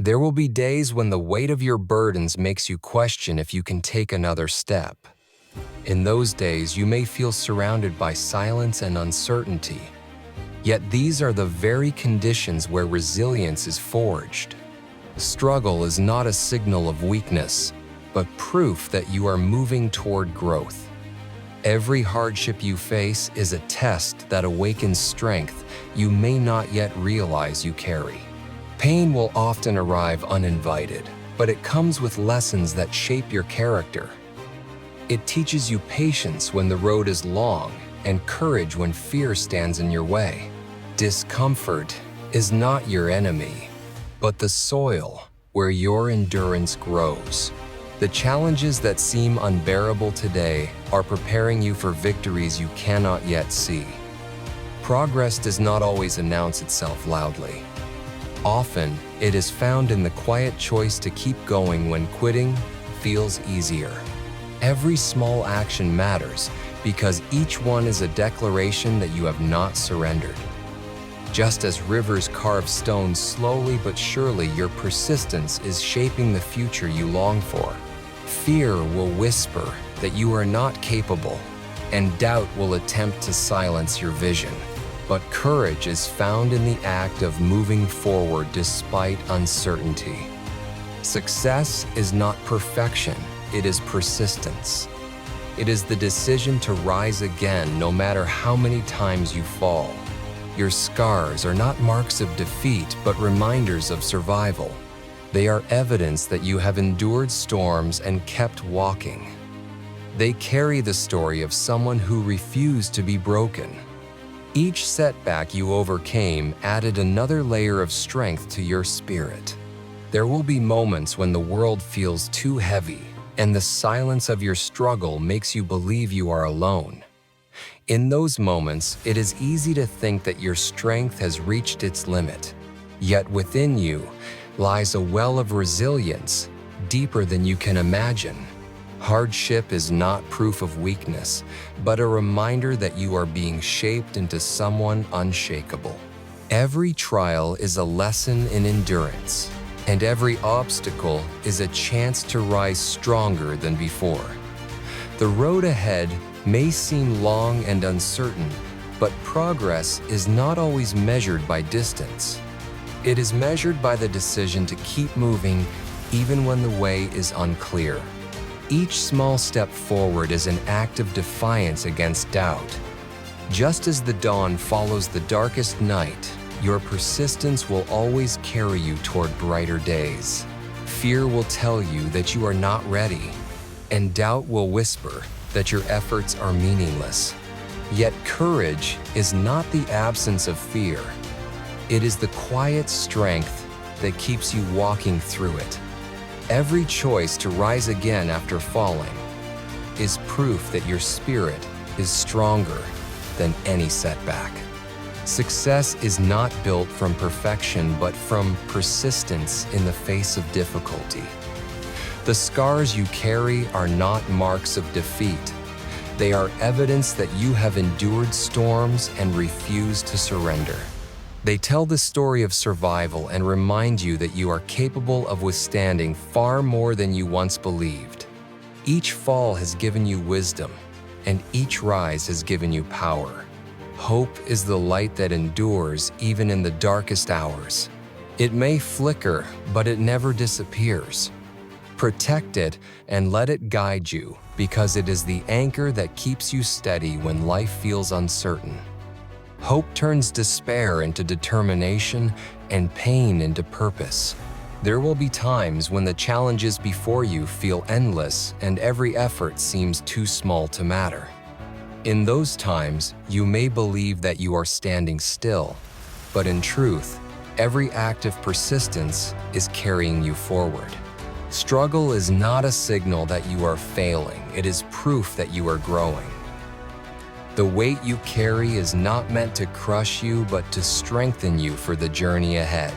There will be days when the weight of your burdens makes you question if you can take another step. In those days, you may feel surrounded by silence and uncertainty. Yet these are the very conditions where resilience is forged. Struggle is not a signal of weakness, but proof that you are moving toward growth. Every hardship you face is a test that awakens strength you may not yet realize you carry. Pain will often arrive uninvited, but it comes with lessons that shape your character. It teaches you patience when the road is long and courage when fear stands in your way. Discomfort is not your enemy, but the soil where your endurance grows. The challenges that seem unbearable today are preparing you for victories you cannot yet see. Progress does not always announce itself loudly. Often, it is found in the quiet choice to keep going when quitting feels easier. Every small action matters because each one is a declaration that you have not surrendered. Just as rivers carve stone slowly but surely, your persistence is shaping the future you long for. Fear will whisper that you are not capable, and doubt will attempt to silence your vision. But courage is found in the act of moving forward despite uncertainty. Success is not perfection, it is persistence. It is the decision to rise again no matter how many times you fall. Your scars are not marks of defeat, but reminders of survival. They are evidence that you have endured storms and kept walking. They carry the story of someone who refused to be broken. Each setback you overcame added another layer of strength to your spirit. There will be moments when the world feels too heavy, and the silence of your struggle makes you believe you are alone. In those moments, it is easy to think that your strength has reached its limit. Yet within you lies a well of resilience, deeper than you can imagine. Hardship is not proof of weakness, but a reminder that you are being shaped into someone unshakable. Every trial is a lesson in endurance, and every obstacle is a chance to rise stronger than before. The road ahead may seem long and uncertain, but progress is not always measured by distance. It is measured by the decision to keep moving even when the way is unclear. Each small step forward is an act of defiance against doubt. Just as the dawn follows the darkest night, your persistence will always carry you toward brighter days. Fear will tell you that you are not ready, and doubt will whisper that your efforts are meaningless. Yet courage is not the absence of fear. It is the quiet strength that keeps you walking through it. Every choice to rise again after falling is proof that your spirit is stronger than any setback. Success is not built from perfection, but from persistence in the face of difficulty. The scars you carry are not marks of defeat. They are evidence that you have endured storms and refused to surrender. They tell the story of survival and remind you that you are capable of withstanding far more than you once believed. Each fall has given you wisdom, and each rise has given you power. Hope is the light that endures even in the darkest hours. It may flicker, but it never disappears. Protect it and let it guide you, because it is the anchor that keeps you steady when life feels uncertain. Hope turns despair into determination and pain into purpose. There will be times when the challenges before you feel endless and every effort seems too small to matter. In those times, you may believe that you are standing still, but in truth, every act of persistence is carrying you forward. Struggle is not a signal that you are failing, it is proof that you are growing. The weight you carry is not meant to crush you, but to strengthen you for the journey ahead.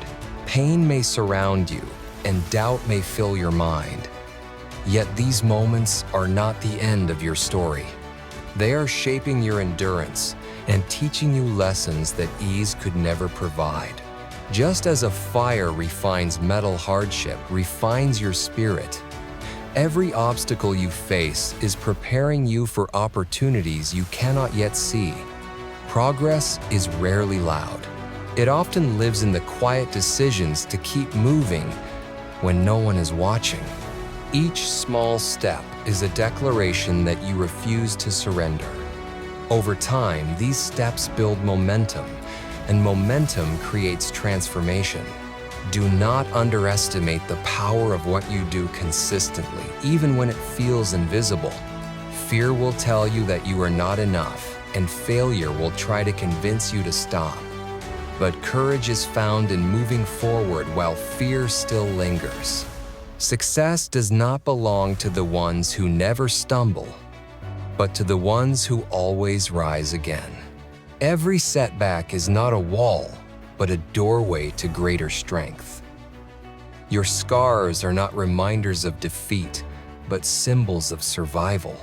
Pain may surround you, and doubt may fill your mind. Yet these moments are not the end of your story. They are shaping your endurance and teaching you lessons that ease could never provide. Just as a fire refines metal, hardship refines your spirit. Every obstacle you face is preparing you for opportunities you cannot yet see. Progress is rarely loud. It often lives in the quiet decisions to keep moving when no one is watching. Each small step is a declaration that you refuse to surrender. Over time, these steps build momentum, and momentum creates transformation. Do not underestimate the power of what you do consistently, even when it feels invisible. Fear will tell you that you are not enough, and failure will try to convince you to stop. But courage is found in moving forward while fear still lingers. Success does not belong to the ones who never stumble, but to the ones who always rise again. Every setback is not a wall, but a doorway to greater strength. Your scars are not reminders of defeat, but symbols of survival.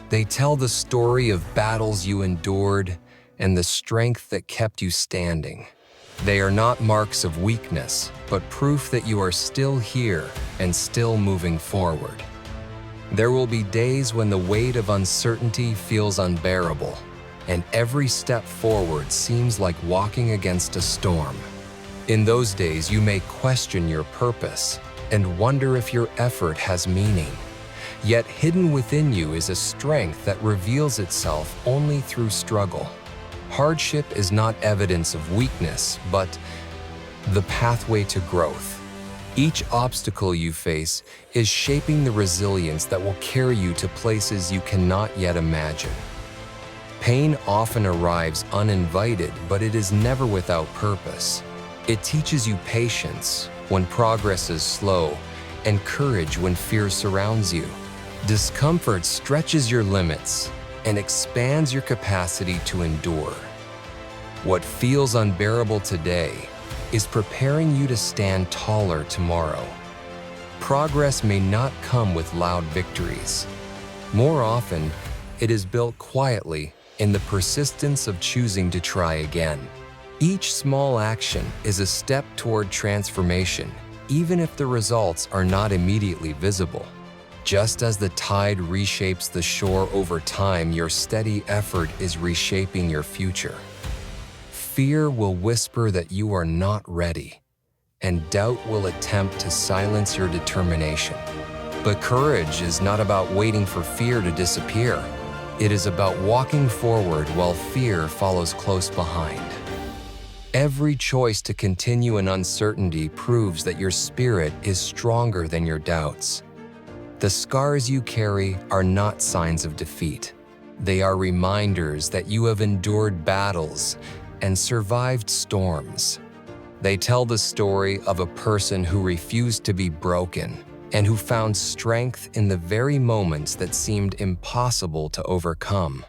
They tell the story of battles you endured and the strength that kept you standing. They are not marks of weakness, but proof that you are still here and still moving forward. There will be days when the weight of uncertainty feels unbearable, and every step forward seems like walking against a storm. In those days, you may question your purpose and wonder if your effort has meaning. Yet hidden within you is a strength that reveals itself only through struggle. Hardship is not evidence of weakness, but the pathway to growth. Each obstacle you face is shaping the resilience that will carry you to places you cannot yet imagine. Pain often arrives uninvited, but it is never without purpose. It teaches you patience when progress is slow, and courage when fear surrounds you. Discomfort stretches your limits and expands your capacity to endure. What feels unbearable today is preparing you to stand taller tomorrow. Progress may not come with loud victories. More often, it is built quietly in the persistence of choosing to try again. Each small action is a step toward transformation, even if the results are not immediately visible. Just as the tide reshapes the shore over time, your steady effort is reshaping your future. Fear will whisper that you are not ready, and doubt will attempt to silence your determination. But courage is not about waiting for fear to disappear. It is about walking forward while fear follows close behind. Every choice to continue in uncertainty proves that your spirit is stronger than your doubts. The scars you carry are not signs of defeat. They are reminders that you have endured battles and survived storms. They tell the story of a person who refused to be broken and who found strength in the very moments that seemed impossible to overcome.